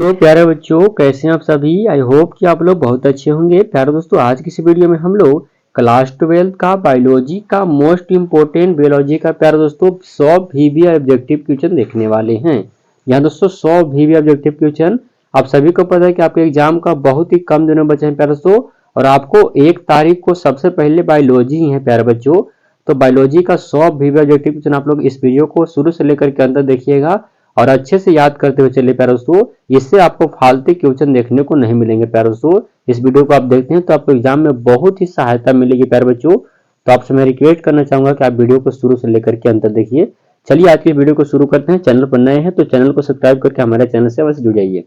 Hello प्यारे बच्चों, कैसे हैं आप सभी। आई होप कि आप लोग बहुत अच्छे होंगे। प्यारे दोस्तों, आज की इस वीडियो में हम लोग क्लास 12 का बायोलॉजी का मोस्ट इम्पोर्टेंट बायोलॉजी का प्यारे दोस्तों 100 वीवी ऑब्जेक्टिव क्वेश्चन देखने वाले हैं। यहाँ दोस्तों 100 वीवी ऑब्जेक्टिव क्वेश्चन आप सभी को पता है कि आपके एग्जाम का बहुत ही कम दिनों बचे हैं प्यारे दोस्तों, और आपको 1 तारीख को सबसे पहले बायोलॉजी ही है प्यारे बच्चों। तो बायोलॉजी का 100 वीवी ऑब्जेक्टिव क्वेश्चन आप लोग इस वीडियो को शुरू से लेकर के अंत देखिएगा और अच्छे से याद करते हुए चलिए प्यारे दोस्तों। इससे आपको फालतू क्वेश्चन देखने को नहीं मिलेंगे प्यारे दोस्तों। इस वीडियो को आप देखते हैं तो आपको एग्जाम में बहुत ही सहायता मिलेगी प्यारे बच्चों। तो आपसे मैं रिक्वेस्ट करना चाहूंगा कि आप वीडियो को शुरू से लेकर के अंत देखिए। चलिए आज की वीडियो को शुरू करते हैं। चैनल पर नए हैं तो चैनल को सब्सक्राइब करके हमारे चैनल से अवश्य जुड़ जाइए।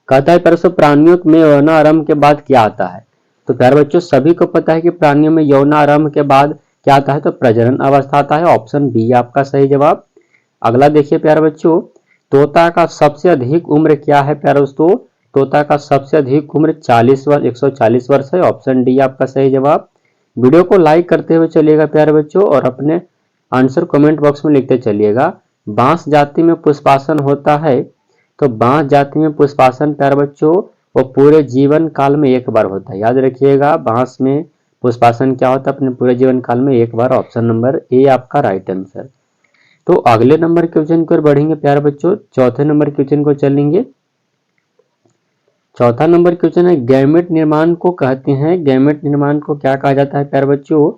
कहता है प्यारे दोस्तों, प्राणियों में यौनारंभ के बाद क्या आता है। तो प्यारे बच्चों, सभी को पता है कि प्राणियों में यौनारंभ के बाद क्या आता है, तो प्रजनन अवस्था आता है। ऑप्शन बी आपका सही जवाब। अगला देखिए प्यारे बच्चों, तोता का सबसे अधिक उम्र क्या है प्यारे दोस्तों। तोता का सबसे अधिक उम्र 40 वर्ष 140 वर्ष है। ऑप्शन डी आपका सही जवाब। वीडियो को लाइक करते हुए चलिएगा प्यारे बच्चों और अपने आंसर कमेंट बॉक्स में लिखते चलिएगा। बांस जाति में पुष्पासन होता है, तो बांस जाति में पुष्पासन प्यारे बच्चों वो पूरे जीवन काल में एक बार होता है। याद रखिएगा, बांस में पुष्पासन क्या होता है अपने पूरे जीवन काल में एक बार। ऑप्शन नंबर ए आपका राइट आंसर। तो अगले नंबर क्वेश्चन की ओर बढ़ेंगे प्यारे बच्चों। चौथे नंबर क्वेश्चन को चलेंगे। चौथा नंबर क्वेश्चन है, गैमेट निर्माण को कहते हैं। गैमेट निर्माण को क्या कहा जाता है प्यारे बच्चों।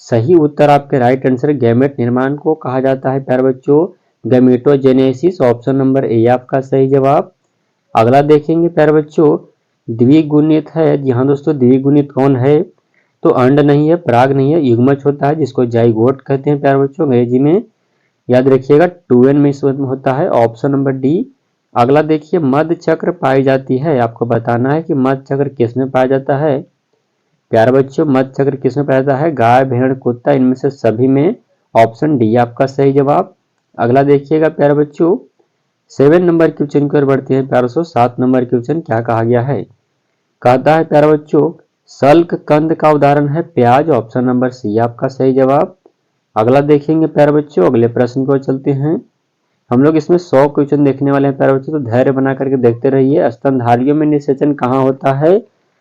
सही उत्तर आपके राइट आंसर, गैमेट निर्माण को कहा जाता है प्यारे बच्चों गैमेटोजेनेसिस। ऑप्शन नंबर ए आपका सही जवाब। अगला देखेंगे प्यारे बच्चों, द्विगुणित है। जी हाँ दोस्तों, द्विगुणित कौन है, तो अंड नहीं है, पराग नहीं है, युग्मज होता है जिसको जाइगोट कहते हैं प्यारे बच्चों अंग्रेजी में। याद रखिएगा 2n में इसमें होता है। Option number D. अगला देखिए, मध्य चक्र पाई जाती है। आपको बताना है कि मध्य चक्र किस में पाया जाता है। प्यारे बच्चों, मध्य चक्र किस में पाया जाता है, गाय भेड़ कुत्ता इनमें से सभी में। ऑप्शन डी आपका सही जवाब। अगला देखिएगा प्यारे बच्चों, 7 नंबर क्वेश्चन की ओर बढ़ते हैं प्यारे बच्चों। 7 नंबर क्वेश्चन क्या कहा गया है। कहता है प्यारे बच्चों, सल्क कंद का उदाहरण है प्याज। ऑप्शन नंबर सी आपका सही जवाब। अगला देखेंगे प्यारे बच्चों, अगले प्रश्न को चलते हैं। हम लोग इसमें 100 क्वेश्चन देखने वाले हैं प्यारे बच्चों, तो धैर्य बना करके देखते रहिए। स्तनधारियों में निषेचन कहाँ होता है।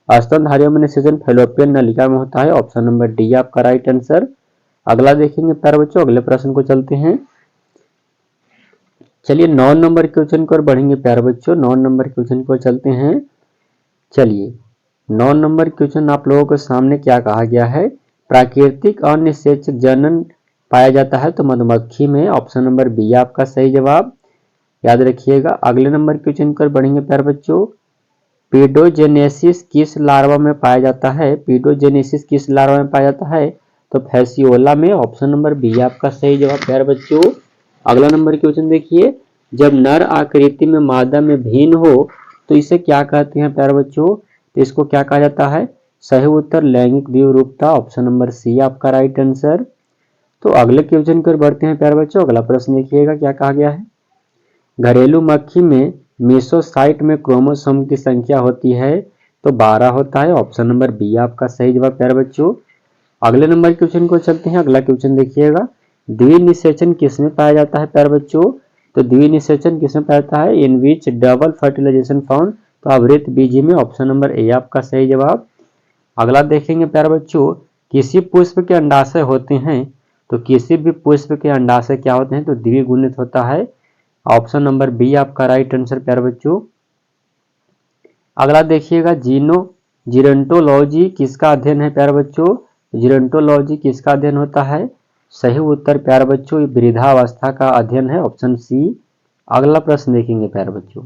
स्तनधारियों में निषेचन फैलोपियन नलिका में होता है। ऑप्शन नंबर डी आपका राइट आंसर। अगला देखेंगे प्यारे बच्चों, अगले प्रश्न को चलते हैं। चलिए 9 नंबर क्वेश्चन की ओर बढ़ेंगे प्यारे बच्चों। 9 नंबर क्वेश्चन को चलते हैं। चलिए 9 नंबर क्वेश्चन आप लोगों के सामने क्या कहा गया है। प्राकृतिक अनिषेचक जनन पाया जाता है तो मधुमक्खी में। ऑप्शन नंबर बी आपका सही जवाब। याद रखिएगा। अगले नंबर क्वेश्चन पर बढ़ेंगे प्यारे बच्चों, पीडोजेनेसिस किस लार्वा में पाया जाता है। पीडोजेनेसिस किस लार्वा में पाया जाता है, तो फैसियोला में। ऑप्शन नंबर बी आपका सही जवाब प्यारे बच्चों। अगला नंबर क्वेश्चन देखिए, जब नर आकृति में मादा में भिन्न हो तो इसे क्या कहते हैं प्यारे बच्चों। तो इसको क्या कहा जाता है, सही उत्तर लैंगिक द्विरूपता। ऑप्शन नंबर सी आपका राइट आंसर। तो अगले क्वेश्चन की ओर बढ़ते हैं प्यारे बच्चों। अगला प्रश्न देखिएगा क्या कहा गया है। घरेलू मक्खी में मेसोसाइट में क्रोमोसोम की संख्या होती है, तो 12 होता है। ऑप्शन नंबर बी आपका सही जवाब प्यारे बच्चों। अगले नंबर क्वेश्चन को चलते हैं। अगला क्वेश्चन देखिएगा, द्विनिषेचन किसमें पाया जाता है प्यारे बच्चों। तो द्विनिषेचन किसमें पाया जाता है, इन विच डबल फर्टिलाइजेशन फाउंड, तो अवृत बीजी में। ऑप्शन नंबर ए आपका सही जवाब। अगला देखेंगे प्यारे बच्चों, किसी पुष्प के अंडाशय होते हैं, तो किसी भी पुष्प के अंडाशय क्या होते हैं, तो द्विगुणित होता है। ऑप्शन नंबर बी आपका राइट आंसर प्यारे बच्चों। अगला देखिएगा, जीरोंटोलॉजी किसका अध्ययन है प्यारे बच्चों। जीरोंटोलॉजी किसका अध्ययन होता है, सही उत्तर प्यारे बच्चों वृद्धावस्था का अध्ययन है। Option C. अगला प्रश्न देखेंगे प्यारे बच्चों।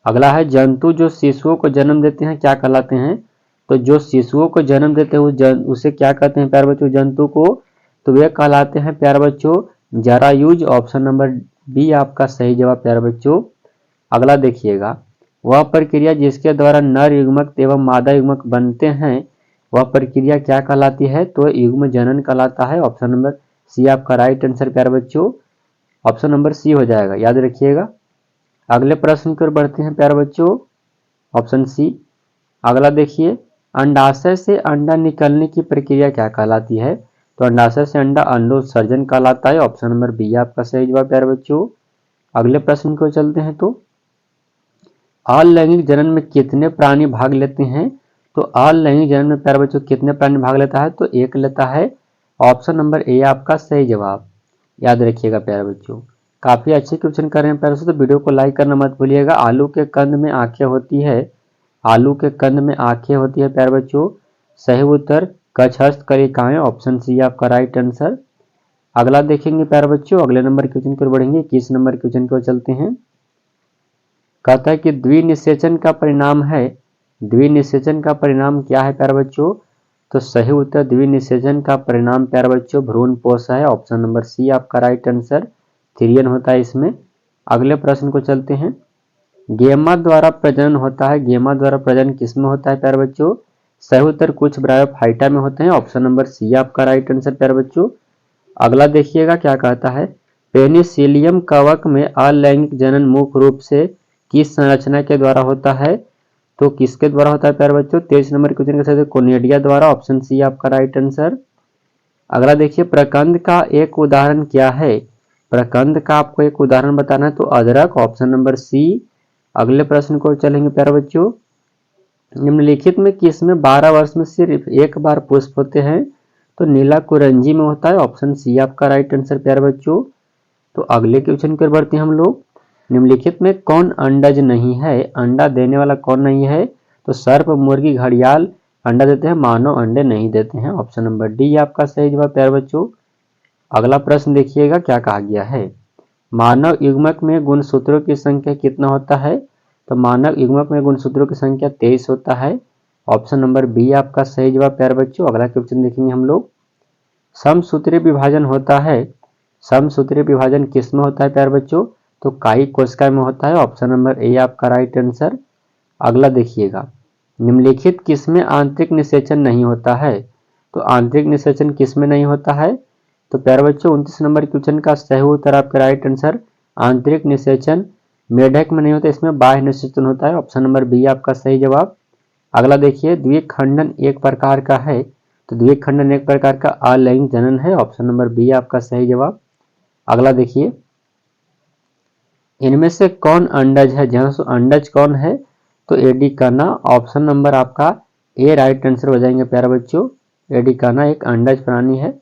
अगला है, जंतु जो शिशुओं को जन्म देते हैं क्या कहलाते हैं। तो जो शिशुओं को जन्म देते हैं उसे क्या कहते हैं प्यारे बच्चों, जंतु को, तो वे कहलाते हैं प्यारे बच्चों जरायुज। ऑप्शन नंबर बी आपका सही जवाब प्यारे बच्चों। अगला देखिएगा, वह प्रक्रिया जिसके द्वारा नर युग्मक एवं मादा युग्मक बनते हैं वह प्रक्रिया क्या कहलाती है, तो युग्म जनन कहलाता है। ऑप्शन नंबर सी आपका राइट आंसर प्यारे बच्चों। ऑप्शन नंबर सी हो जाएगा, याद रखिएगा। अगले प्रश्न की ओर बढ़ते हैं प्यारे बच्चों, ऑप्शन सी। अगला देखिए, अंडाशय से अंडा निकलने की प्रक्रिया क्या कहलाती है, तो अंडाशय से अंडा अंडोत्सर्जन कहलाता है। ऑप्शन नंबर बी आपका सही जवाब प्यारे बच्चों। अगले प्रश्न को चलते हैं। तो अलैंगिक जनन में कितने प्राणी भाग लेते हैं? तो अलैंगिक जनन में प्यारे बच्चों कितने प्राणी भाग लेता है? तो एक लेता है। ऑप्शन नंबर ए आपका सही जवाब, याद रखिएगा प्यारे बच्चों। काफी अच्छे क्वेश्चन कर रहे हैं प्यारे बच्चों, तो वीडियो को लाइक करना मत भूलिएगा। आलू के कंद में आंखें होती है, आलू के कंद में आंखें होती है प्यारे बच्चों। सही उत्तर कक्षस्थ कलिकाएं, ऑप्शन सी आपका राइट आंसर। अगला देखेंगे प्यारे बच्चों, अगले नंबर क्वेश्चन की ओर बढ़ेंगे। 21 नंबर क्वेश्चन की ओर चलते हैं। कहता है कि द्विनिषेचन का परिणाम है, द्विनिषेचन का परिणाम क्या है प्यारे बच्चों? तो सही उत्तर द्विनिषेचन का परिणाम प्यारे बच्चों भ्रूण पोष है, ऑप्शन नंबर सी आपका राइट आंसर। थिरियन होता है इसमें। अगले प्रश्न को चलते हैं। गेमा द्वारा प्रजनन होता है, गेमा द्वारा प्रजनन किसमें होता है प्यारे बच्चों? सही उत्तर कुछ ब्रायोफाइटा में होते हैं, ऑप्शन नंबर सी आपका राइट आंसर प्यारे बच्चों। अगला देखिएगा क्या कहता है। पेनिसिलियम कवक में अलैंगिक जनन मुख्य रूप से किस संरचना के द्वारा होता है? तो किसके द्वारा होता है प्यारे बच्चों? 23 नंबर क्वेश्चन के साथ कोनिडिया द्वारा, ऑप्शन सी आपका राइट आंसर। अगला देखिए, प्रकंद का एक उदाहरण क्या है? प्रकंद का आपको एक उदाहरण बताना है, तो अदरक, ऑप्शन नंबर सी। अगले प्रश्न को चलेंगे प्यारे बच्चों। निम्नलिखित में किसमें 12 वर्ष में सिर्फ एक बार पुष्प होते हैं? तो नीला कुरंजी में होता है, ऑप्शन सी आपका राइट आंसर प्यारे बच्चों। तो अगले क्वेश्चन की ओर बढ़ते हैं हम लोग। निम्नलिखित में कौन अंडज नहीं है? अंडा देने वाला कौन नहीं है? तो सर्प, मुर्गी, घड़ियाल अंडा देते हैं, मानव अंडे नहीं देते हैं, ऑप्शन नंबर डी आपका सही जवाब प्यारे बच्चों। अगला प्रश्न देखिएगा क्या कहा गया है। मानव युग्मक में गुणसूत्रों की संख्या कितना होता है? तो मानव युग्मक में गुणसूत्रों की संख्या 23 होता है, ऑप्शन नंबर बी आपका सही जवाब प्यारे बच्चों। अगला क्वेश्चन देखेंगे हम लोग। समसूत्रीय विभाजन होता है, समसूत्रीय विभाजन किसमें होता है प्यारे बच्चों? तो कायी कोशिका में होता है, ऑप्शन नंबर ए आपका राइट आंसर। अगला देखिएगा, निम्नलिखित किसमें आंतरिक निषेचन नहीं होता है? तो आंतरिक निषेचन किसमें नहीं होता है? तो प्यारे बच्चों 29 नंबर क्वेश्चन का सही उत्तर आपका राइट आंसर। आंतरिक निषेचन मेढक में नहीं होता, इसमें बाह्य निषेचन होता है, ऑप्शन नंबर बी आपका सही जवाब। अगला देखिए, द्विखंडन एक प्रकार का है, तो द्विखंडन एक प्रकार का अलैंगिक जनन है, ऑप्शन नंबर बी आपका सही जवाब। अगला देखिए, इनमें से कौन अंडज है? जहाँ अंडज कौन है? तो एडिकाना, ऑप्शन नंबर आपका ए राइट आंसर हो जाएंगे प्यारे बच्चों। एडिकाना एक अंडज प्राणी है,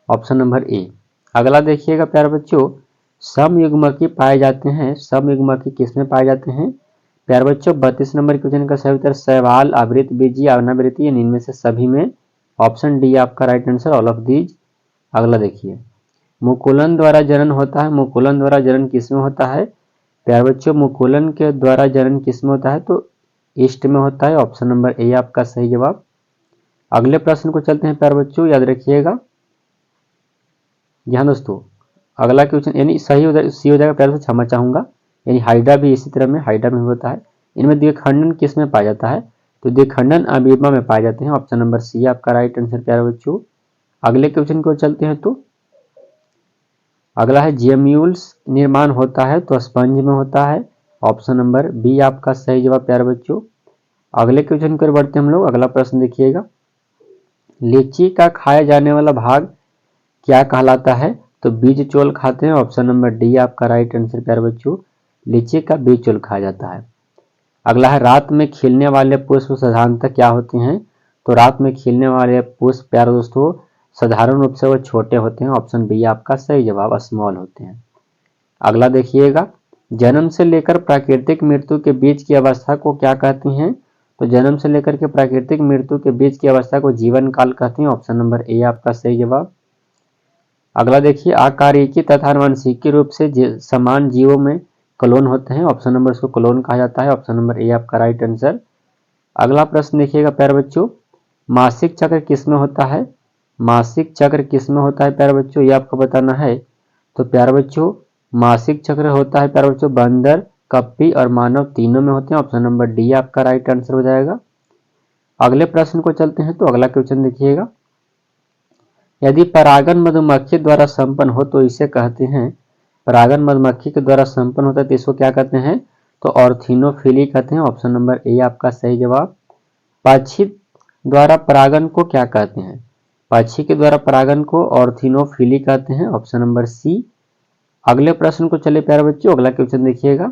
ऑप्शन नंबर ए। अगला देखिएगा प्यारे बच्चों, समयुग्मकी पाए जाते हैं, समयुग्मकी किसमें पाए जाते हैं? प्यारे बच्चों 32 नंबर क्वेश्चन का सही उत्तर शैवाल, आवृतबीजी, अनावृतीय, इनमें से सभी में, ऑप्शन डी आपका right answer, all of these. अगला देखिए, मुकुलन द्वारा जनन होता है, मुकुलन द्वारा जनन किसमें होता है? प्यारे बच्चों मुकुलन के द्वारा जनन किसमें होता है? तो ईस्ट में होता है, ऑप्शन नंबर ए आपका सही जवाब। अगले प्रश्न को चलते हैं प्यारे बच्चों, याद रखिएगा। यहाँ दोस्तों अगला क्वेश्चन यानी सही हो सी हो जाएगा प्यारे बच्चों, क्षमा चाहूंगा। यानी हाइड्रा भी इसी तरह में, हाइड्रा में होता है। इनमें द्विखंडन किसमें पाया जाता है? तो द्विखंडन अमीबा में पाए जाते हैं, ऑप्शन नंबर सी आपका राइट आंसर प्यारे बच्चों। अगले क्वेश्चन को चलते हैं, तो अगला है जेम्यूल्स निर्माण होता है, तो स्पंज में होता है, ऑप्शन नंबर बी आपका सही जवाब प्यारे बच्चों। अगले क्वेश्चन की ओर बढ़ते हैं हम लोग। अगला प्रश्न देखिएगा, लीची का खाया जाने वाला भाग क्या कहलाता है? तो बीज चोल खाते हैं, ऑप्शन नंबर डी आपका राइट आंसर प्यारे बच्चों। लीची का बीज चोल खाया जाता है। अगला है, रात में खिलने वाले पुष्प साधारणतः क्या होते हैं? तो रात में खिलने वाले पुष्प प्यारे दोस्तों साधारण रूप से वो छोटे होते हैं, ऑप्शन बी आपका सही जवाब, स्मॉल होते हैं। अगला देखिएगा, जन्म से लेकर प्राकृतिक मृत्यु के बीच की अवस्था को क्या कहती हैं? तो जन्म से लेकर के प्राकृतिक मृत्यु के बीच की अवस्था को जीवन काल कहती हैं, ऑप्शन नंबर ए आपका सही जवाब। अगला देखिए, आकारिकी तथा आनुवंशिकी रूप से समान जीवों में क्लोन होते हैं, ऑप्शन नंबर इसको क्लोन कहा जाता है, ऑप्शन नंबर ए आपका राइट आंसर। अगला प्रश्न देखिएगा प्यारे बच्चों, मासिक चक्र किसमें होता है? मासिक चक्र किसमें होता है प्यारे बच्चों, ये आपको बताना है। तो प्यारे बच्चों मासिक चक्र होता है प्यारे बच्चों बंदर, कप्पी और मानव तीनों में होते हैं, ऑप्शन नंबर डी आपका राइट आंसर हो जाएगा। अगले प्रश्न को चलते हैं, तो अगला क्वेश्चन देखिएगा, यदि परागन मधुमक्खी द्वारा संपन्न हो तो इसे कहते हैं, परागन मधुमक्खी के द्वारा संपन्न होता है तो इसको क्या कहते हैं? तो ऑर्थिनोफिली कहते हैं, ऑप्शन नंबर ए आपका सही जवाब। पक्षी द्वारा परागन को क्या कहते हैं? पक्षी के द्वारा परागन को ऑर्थिनोफिली कहते हैं, ऑप्शन नंबर सी। अगले प्रश्न को चले प्यारे बच्चों, अगला क्वेश्चन देखिएगा,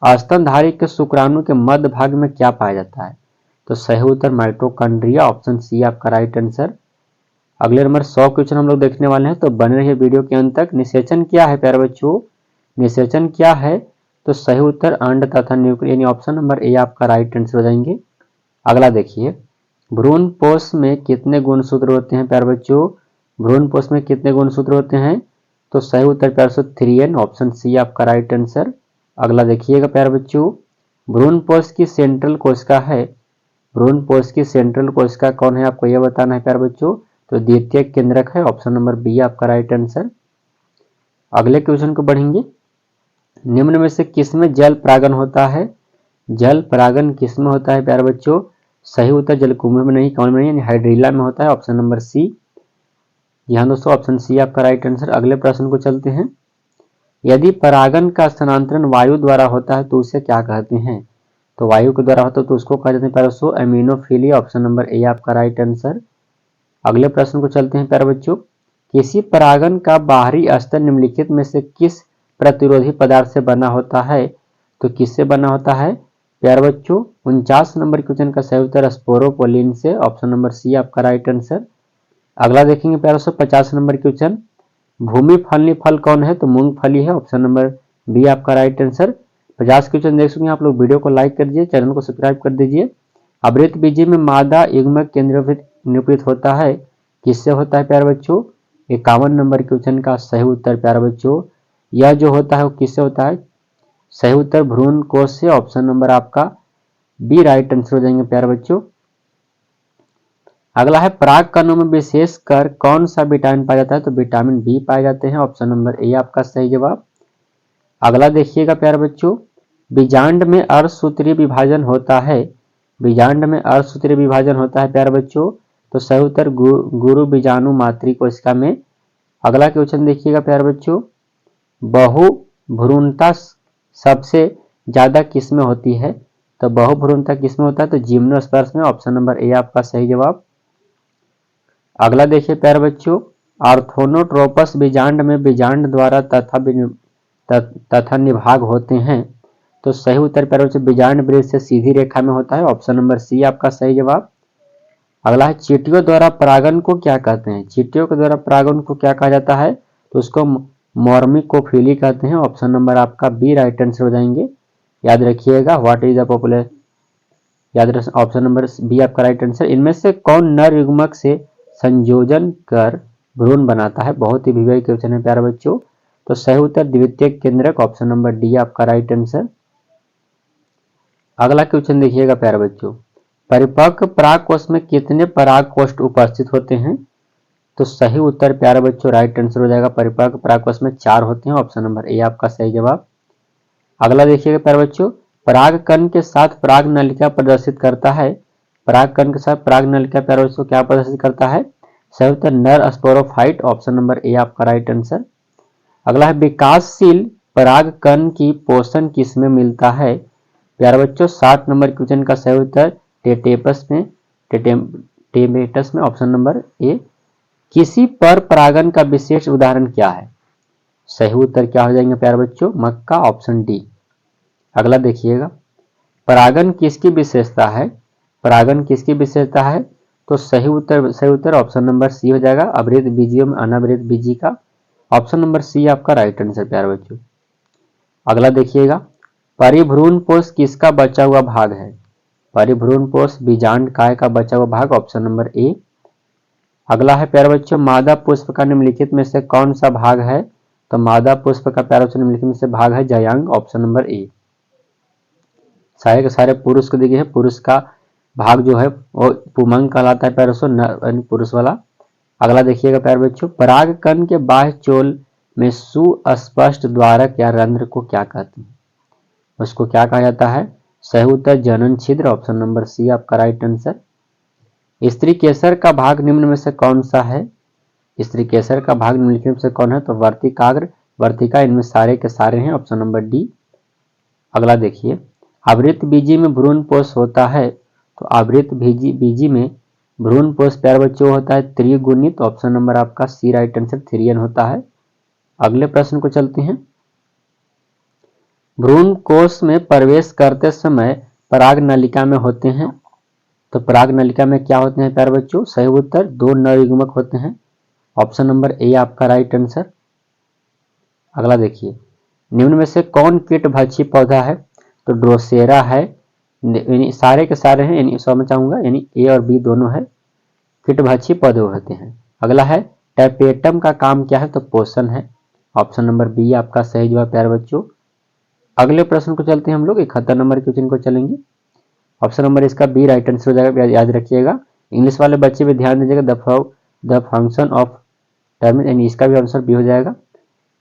स्तनधारी के शुक्राणु के मध्य भाग में क्या पाया जाता है? तो सही उत्तर माइटोकॉन्ड्रिया, ऑप्शन सी आपका राइट आंसर। अगले नंबर 100 क्वेश्चन हम लोग देखने वाले हैं, तो बने रहिए वीडियो के अंत तक। निषेचन क्या है प्यारे बच्चों? निषेचन क्या है? तो सही उत्तर अंड तथा न्यूक्लियस, यानी ऑप्शन नंबर ए आपका राइट आंसर हो जाएंगे। अगला देखिए, भ्रूण पोष में कितने गुणसूत्र होते हैं प्यारे बच्चों? भ्रूण पोष में कितने गुणसूत्र होते हैं? तो सही उत्तर प्यारे बच्चों 3n, ऑप्शन सी आपका राइट आंसर। अगला देखिएगा प्यारे बच्चों, भ्रूण पोष की सेंट्रल कोशिका है, भ्रूण पोष की सेंट्रल कोशिका कौन है आपको यह बताना है प्यारे बच्चों। तो द्वितीयक केंद्रक है, ऑप्शन नंबर बी आपका राइट आंसर। अगले क्वेश्चन को बढ़ेंगे, निम्न में से किसमें जल परागन होता है? जल परागन किसमें होता है प्यारे बच्चों? सही उत्तर जलकुंभ में नहीं, कौन में नहीं, हाइड्रीला में होता है, ऑप्शन नंबर सी। यहाँ दोस्तों ऑप्शन सी आपका राइट आंसर। अगले प्रश्न को चलते हैं, यदि परागन का स्थानांतरण वायु द्वारा होता है तो उसे क्या कहते हैं? तो वायु के द्वारा होता है तो उसको कहा जाता है प्यारे बच्चों एमिनोफिलिया, ऑप्शन नंबर ए आपका राइट आंसर। अगले प्रश्न को चलते हैं प्यारे बच्चों, किसी परागन का बाहरी स्तर निम्नलिखित में से किस प्रतिरोधी पदार्थ से बना होता है? तो किससे बना होता है प्यारे बच्चों? 49 नंबर क्वेश्चन का सही उत्तर स्पोरोपोलिन से, ऑप्शन नंबर सी आपका राइट आंसर। अगला देखेंगे प्यारे बच्चों 50 नंबर क्वेश्चन, भूमि फलनी फल कौन है? तो मूंगफली है, ऑप्शन नंबर बी आपका राइट आंसर। 50 क्वेश्चन देख चुके हैं आप लोग, वीडियो को लाइक कर दीजिए, चैनल को सब्सक्राइब कर दीजिए। आवृत बीजी में मादा युग्मक केंद्रीभूत निरूपित होता है, किससे होता है प्यारे बच्चों? 51 नंबर क्वेश्चन का सही उत्तर प्यारे बच्चों, यह जो होता है वो किससे होता है? सही उत्तर भ्रूण कोश से, ऑप्शन नंबर आपका बी राइट आंसर हो जाएंगे प्यारे बच्चों। अगला है, पराग कणों में विशेषकर कौन सा विटामिन पाया जाता है? तो विटामिन बी पाए जाते हैं, ऑप्शन नंबर ए आपका सही जवाब। अगला देखिएगा प्यारे बच्चों, बीजांड में अर्धसूत्रीय विभाजन होता है, बीजांड में अर्धसूत्रीय विभाजन होता है प्यारे बच्चों, तो सही उत्तर गुरु बीजाणु मातृ कोशिका में। अगला क्वेश्चन देखिएगा प्यारे बच्चों, बहुभ्रूणता सबसे ज्यादा किसमें होती है? तो बहुभ्रूणता किसमें होता है? तो जिम्नोस्पर्म में, ऑप्शन नंबर ए आपका सही जवाब। अगला देखिए प्यारे बच्चों, आर्थोनोट्रोपस बीजांड में बीजांड द्वारा तथा निभाग होते हैं, तो सही उत्तर प्यारे बच्चों बीजांड वृत्त से सीधी रेखा में होता है, ऑप्शन नंबर सी आपका सही जवाब। अगला है, चींटियों द्वारा परागन को क्या कहते हैं? चींटियों के द्वारा परागन को क्या कहा जाता है? तो उसको मॉर्मिकोफिली कहते हैं, ऑप्शन नंबर आपका बी राइट आंसर हो जाएंगे। याद रखिएगा, व्हाट इज द पॉपुलर, याद रख ऑप्शन नंबर बी आपका राइट आंसर। इनमें से कौन नर युग्मक से संयोजन कर भ्रूण बनाता है? बहुत ही विवेक क्वेश्चन है प्यारे बच्चों, तो सही उत्तर द्वितीयक केंद्रक, ऑप्शन नंबर डी आपका राइट आंसर। अगला क्वेश्चन देखिएगा प्यारे बच्चों, परिपक्व परागकोश में कितने परागकोष्ठ उपस्थित होते हैं? तो सही उत्तर प्यारे बच्चों राइट आंसर हो जाएगा, परिपक्व परागकोश में 4 होते हैं, ऑप्शन नंबर ए आपका सही जवाब। अगला देखिएगा प्यारे बच्चों, परागकण के साथ पराग नलिका प्रदर्शित करता है, परागकण के साथ पराग नलिका प्यारे बच्चों क्या प्रदर्शित करता है? सही उत्तर नर स्पोरोफाइट, ऑप्शन नंबर ए आपका राइट आंसर। अगला है, विकासशील परागकण की पोषण किसमें मिलता है? प्यारे बच्चों 60 नंबर क्वेश्चन का सही उत्तर टेटेपस में, टेमेटस में, ऑप्शन नंबर ए। किसी पर परागन का विशेष उदाहरण क्या है? सही उत्तर क्या हो जाएंगे प्यारे बच्चों? मक्का, ऑप्शन डी। अगला देखिएगा, परागन किसकी विशेषता है? परागन किसकी विशेषता है? तो सही उत्तर ऑप्शन नंबर सी हो जाएगा, आवृत बीजियों में अनावृत बीजी का, ऑप्शन नंबर सी आपका राइट आंसर प्यारे बच्चों। अगला देखिएगा, परिभ्रूण पोष किसका बचा हुआ भाग है? परिभ्रूण पोष बीजांड काय का बचा हुआ भाग, ऑप्शन नंबर ए। अगला है प्यारे बच्चों, मादा पुष्प का निम्नलिखित में से कौन सा भाग है? तो मादा पुष्प का प्यारे बच्चों निम्नलिखित में से भाग है जयांग, ऑप्शन नंबर ए। सारे के सारे पुरुष को देखिए, पुरुष का भाग जो है वो पुमंग कहलाता है प्यारे बच्चों, पुरुष वाला। अगला देखिएगा प्यारे बच्चों, परागकण के बाह्य चोल में सुस्पष्ट द्वारक या रंध्र को क्या कहते हैं? उसको क्या कहा जाता है? सही उत्तर जनन छिद्र, ऑप्शन नंबर सी आपका राइट आंसर। स्त्री केसर का भाग निम्न में से कौन सा है? स्त्री केसर का भाग निम्नलिखित में से कौन है? तो वर्तिकाग्र, वर्तिका, इनमें सारे के सारे हैं, ऑप्शन नंबर डी। अगला देखिए, आवृत बीजी में भ्रूण पोष होता है, तो आवृत बीजी में भ्रूण पोष प्यारे बच्चों होता है त्रिगुणित, ऑप्शन नंबर आपका सी राइट आंसर 3n होता है। अगले प्रश्न को चलते हैं, भ्रूण कोश में प्रवेश करते समय पराग नलिका में होते हैं। तो पराग नलिका में क्या होते हैं प्यारे बच्चों? सही उत्तर 2 नर युग्मक होते हैं। ऑप्शन नंबर ए आपका राइट आंसर। अगला देखिए, निम्न में से कौन कीटभक्षी पौधा है? तो ड्रोसेरा है, यानी सारे के सारे हैं, यानी समझ चाहूंगा, यानी ए और बी दोनों है, कीटभक्षी पौधे होते हैं। अगला है टैपेटम का काम क्या है? तो पोषण है। ऑप्शन नंबर बी आपका सही जवाब प्यारे बच्चों। अगले प्रश्न को चलते हैं हम लोग 71 नंबर क्वेश्चन को चलेंगे। ऑप्शन नंबर इसका बी राइट आंसर हो जाएगा, याद रखिएगा। इंग्लिश वाले बच्चे भी ध्यान दीजिएगा, द फंक्शन ऑफ टर्म, यानी इसका भी आंसर बी हो जाएगा।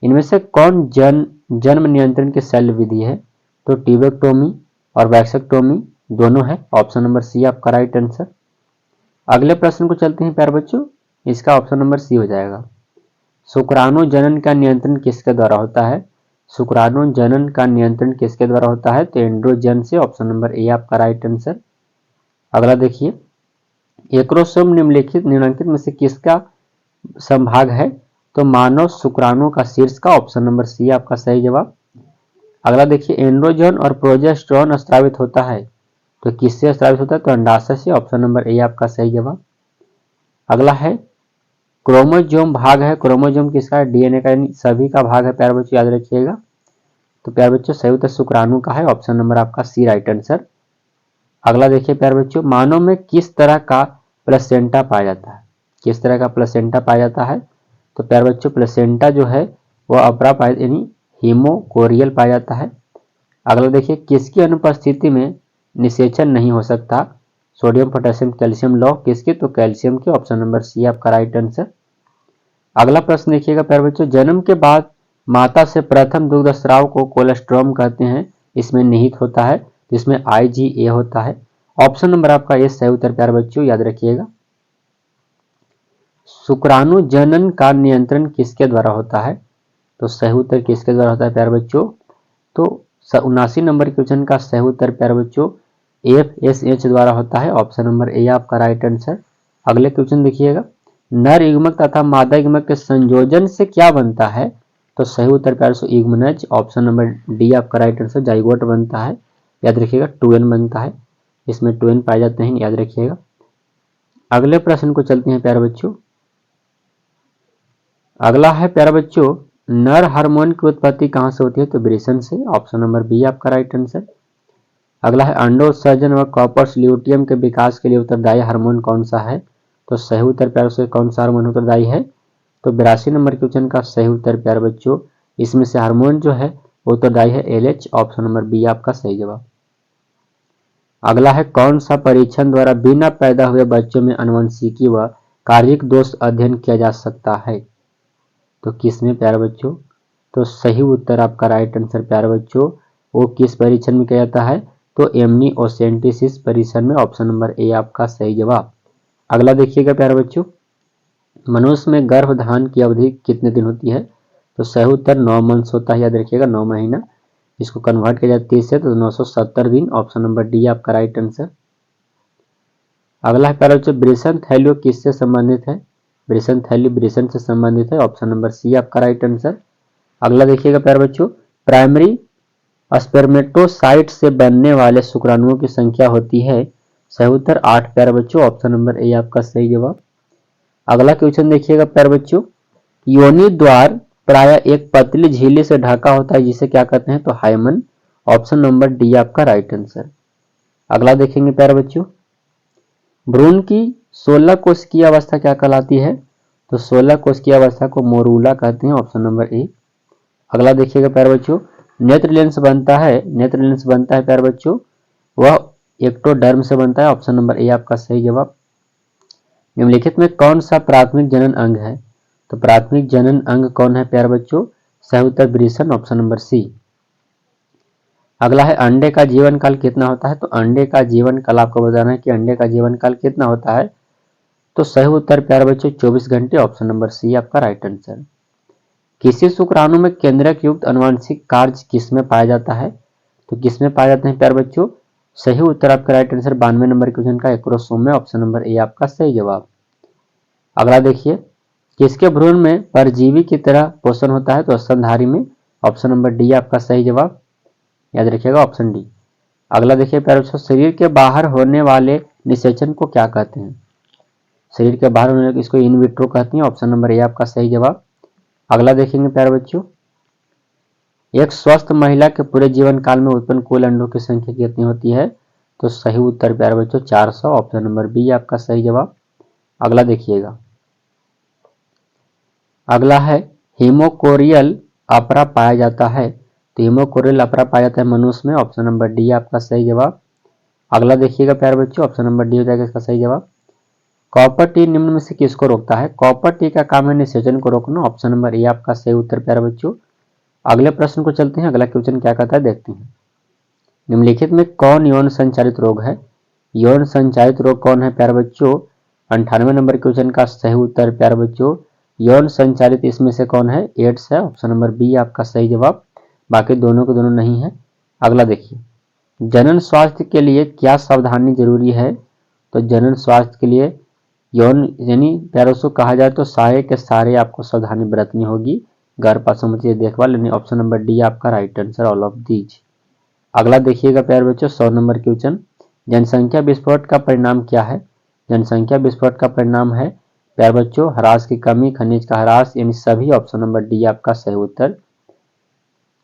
इनमें से कौन जन्म नियंत्रण की शल्य विधि है? तो ट्यूबेक्टोमी और वैक्सेक्टोमी दोनों है। ऑप्शन नंबर सी आपका राइट आंसर। अगले प्रश्न को चलते हैं प्यारे बच्चों, इसका ऑप्शन नंबर सी हो जाएगा। शुक्राणु जनन का नियंत्रण किसके द्वारा होता है? शुक्राणु जनन का नियंत्रण किसके द्वारा होता है? तो एंड्रोजन से। ऑप्शन नंबर ए आपका राइट आंसर। अगला देखिए, एक्रोसोम निम्नलिखित में से किसका संभाग है? तो मानव शुक्राणु का शीर्ष का। ऑप्शन नंबर सी आपका सही जवाब। अगला देखिए, एंड्रोजन और प्रोजेस्टेरोन स्रावित होता है, तो किससे स्रावित होता है? तो अंडाशय से। ऑप्शन नंबर ए आपका सही जवाब। अगला है क्रोमोजोम भाग है, क्रोमोजोम किसका है? डीएनए का, यानी सभी का भाग है प्यारे बच्चों, याद रखिएगा। तो प्यारे बच्चों सही उत्तर शुक्राणु का है। ऑप्शन नंबर आपका सी राइट आंसर। अगला देखिए प्यारे बच्चों, मानव में किस तरह का प्लेसेंटा पाया जाता है? किस तरह का प्लेसेंटा पाया जाता है? तो प्यारे बच्चों प्लेसेंटा जो है वह अपरा पाया, यानी हीमोकोरियल पाया जाता है। अगला देखिए, किसकी अनुपस्थिति में निषेचन नहीं हो सकता? सोडियम पोटेशियम कैल्शियम लौ किसके? तो कैल्शियम के। ऑप्शन नंबर सी आपका राइट आंसर। अगला प्रश्न देखिएगा प्यारे बच्चों, जन्म के बाद माता से प्रथम दुग्ध स्राव को कोलेस्ट्रॉम कहते हैं, इसमें निहित होता है, जिसमें IgA होता है। ऑप्शन नंबर आपका ए सही उत्तर प्यारे बच्चों, याद रखिएगा। शुक्राणु जनन का नियंत्रण किसके द्वारा होता है? तो सही उत्तर किसके द्वारा होता है प्यारे बच्चों? तो 79 नंबर क्वेश्चन का सही उत्तर प्यारे बच्चों FSH द्वारा होता है। ऑप्शन नंबर ए आपका राइट आंसर। अगले क्वेश्चन देखिएगा, नर युग्मक तथा मादा युग्मक के संयोजन से क्या बनता है? तो सही उत्तर प्यारे बच्चों युग्मनज। ऑप्शन नंबर डी आपका राइट आंसर, जाइगोट बनता है, याद रखिएगा। 2n बनता है, इसमें 2n पाए जाते हैं, याद रखिएगा। अगले प्रश्न को चलते हैं प्यारे बच्चों। अगला है प्यारे बच्चों, नर हार्मोन की उत्पत्ति कहां से होती है? तो वृषण से। ऑप्शन नंबर बी आपका राइट आंसर। अगला है अंडोत्सर्जन व कॉपर्स ल्यूटियम के विकास के लिए उत्तरदायी हार्मोन कौन सा है? तो सही उत्तर प्यारे बच्चों कौन सा हार्मोन उत्तरदायी है? तो 82 नंबर क्वेश्चन का सही उत्तर प्यारे बच्चों, इसमें से हार्मोन जो है उत्तरदायी है LH। ऑप्शन नंबर बी आपका सही जवाब। अगला है कौन सा परीक्षण द्वारा बिना पैदा हुए बच्चों में आनुवंशिकी व कार्यिक दोष अध्ययन किया जा सकता है? तो किसमें प्यारे बच्चों? तो सही उत्तर आपका राइट आंसर प्यारे बच्चों, वो किस परीक्षण में किया जाता है? तो एमनियोसेंटेसिस परीक्षण में। ऑप्शन नंबर ए आपका सही जवाब। अगला देखिएगा प्यारे बच्चों, मनुष्य में गर्भधारण की अवधि कितने दिन होती है? तो सही उत्तर 9 मंथ्स होता है, याद रखिएगा, 9 महीना। इसको कन्वर्ट किया जाए 30 से तो 970 दिन। ऑप्शन नंबर डी आपका राइट आंसर। अगला है प्यारे बच्चों, वृषण थैलियो किससे संबंधित है? वृषण थैली वृषण से संबंधित है। ऑप्शन नंबर सी आपका राइट आंसर। अगला देखिएगा प्यारे बच्चों, प्राइमरी स्पर्मेटोसाइट से बनने वाले शुक्राणुओं की संख्या होती है, सही उत्तर 8 प्यारे बच्चों। ऑप्शन नंबर ए आपका सही जवाब। अगला क्वेश्चन देखिएगा प्यारे बच्चों, योनि द्वार प्राय एक पतली झिल्ली से ढका होता है, जिसे क्या कहते हैं? तो हाइमन। ऑप्शन नंबर डी आपका राइट आंसर। अगला देखेंगे प्यारे बच्चों, भ्रूण की 16 कोशिकीय अवस्था क्या कहलाती है? तो 16 कोशिकीय अवस्था को मोरूला कहते हैं। Option number A. अगला देखिएगा प्यारे बच्चों, नेत्र लेंस बनता है प्यारे बच्चों, वह एक्टोडर्म से बनता है। ऑप्शन नंबर ए आपका सही जवाब। निम्नलिखित में कौन सा प्राथमिक जनन अंग है? तो प्राथमिक जनन अंग कौन है प्यारे बच्चों? सही उत्तर वृषण। Option number C. अगला है अंडे का जीवन काल कितना होता है? तो अंडे का जीवन काल आपको बताना है कि अंडे का जीवन काल कितना होता है। तो सही उत्तर प्यारे बच्चों 24 घंटे। ऑप्शन नंबर सी आपका राइट आंसर। किसी शुक्राणु में केंद्रक युक्त अनुवांशिक कार्य किसमें पाया जाता है? तो किसमें पाए जाते हैं प्यारे बच्चों? सही उत्तर आपका राइट आंसर 92 नंबर क्वेश्चन का एक्रोसोम में। ऑप्शन नंबर ए आपका सही जवाब। अगला देखिए, किसके भ्रूण में परजीवी की तरह पोषण होता है? तो स्तनधारी में। ऑप्शन नंबर डी आपका सही जवाब। याद रखिएगा ऑप्शन डी। अगला देखिए प्यारे बच्चों, शरीर के बाहर होने वाले निषेचन को क्या कहते हैं? शरीर के बाहर होने वाले इसको इन विट्रो कहते हैं, ऑप्शन नंबर ए आपका सही जवाब। अगला देखेंगे प्यारे बच्चों, एक स्वस्थ महिला के पूरे जीवन काल में उत्पन्न कुल अंडों की संख्या कितनी होती है? तो सही उत्तर प्यारे बच्चों 400, ऑप्शन नंबर बी आपका सही जवाब। अगला देखिएगा, अगला है हीमोकोरियल अपरा पाया जाता है, तो हीमोकोरियल अपरा पाया जाता है मनुष्य में, ऑप्शन नंबर डी आपका सही जवाब। अगला देखिएगा प्यारे बच्चों, ऑप्शन नंबर डी हो जाएगा इसका सही जवाब। कॉपर टी निम्न में से किसको रोकता है? कॉपर टी का काम है निषेचन को रोकना, ऑप्शन नंबर ए आपका सही उत्तर प्यारे बच्चों। अगले प्रश्न को चलते हैं, अगला क्वेश्चन क्या कहता है देखते हैं। निम्नलिखित में कौन यौन संचालित रोग है? यौन संचालित रोग कौन है प्यारे बच्चों? 98 नंबर क्वेश्चन का सही उत्तर प्यारे बच्चों, यौन संचालित इसमें से कौन है? एड्स है, ऑप्शन नंबर बी आपका सही जवाब। बाकी दोनों के दोनों नहीं है। अगला देखिए, जनन स्वास्थ्य के लिए क्या सावधानी जरूरी है? तो जनन स्वास्थ्य के लिए यौन यानी प्यारे बच्चों कहा जाए तो सारे के सारे आपको सावधानी बरतनी होगी, गर्भ संबंधी देखभाल, यानी ऑप्शन नंबर डी आपका right answer all of these. अगला देखिएगा प्यारे बच्चों 100 नंबर क्वेश्चन, जनसंख्या विस्फोट का परिणाम क्या है? जनसंख्या विस्फोट का परिणाम है प्यारे बच्चों ह्रास की कमी, खनिज का ह्रास, यानी सभी ऑप्शन नंबर डी आपका सही उत्तर।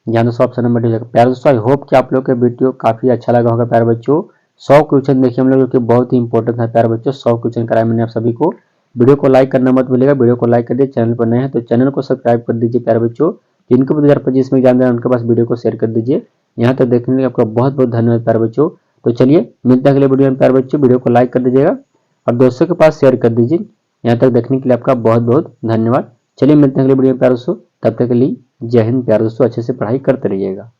यहाँ दोस्तों ऑप्शन नंबर डी। प्यारे दोस्तों आई होप कि आप लोग के वीडियो काफी अच्छा लगा होगा प्यारे बच्चों। 100 क्वेश्चन देखिए हम लोग, जो कि बहुत ही इंपॉर्टेंट है प्यारे बच्चों। 100 क्वेश्चन कराए मैंने आप सभी को। वीडियो को लाइक करना मत भूलिएगा, वीडियो को लाइक कर दिए, चैनल पर नए हैं तो चैनल को सब्सक्राइब कर दीजिए प्यारे बच्चों। जिनको 2025 में एग्जाम देना है उनके पास वीडियो को शेयर कर दीजिए। यहाँ तक देखने के लिए आपका बहुत बहुत धन्यवाद प्यारे बच्चों। तो चलिए मिलते हैं अगले वीडियो में प्यारे बच्चों। वीडियो को लाइक कर दीजिएगा और दोस्तों के पास शेयर कर दीजिए। यहाँ तक देखने के लिए आपका बहुत बहुत धन्यवाद। चलिए मिलते हैं अगले वीडियो में प्यारे दोस्तों, तब तक के लिए जय हिंद प्यारे दोस्तों, अच्छे से पढ़ाई करते रहिएगा।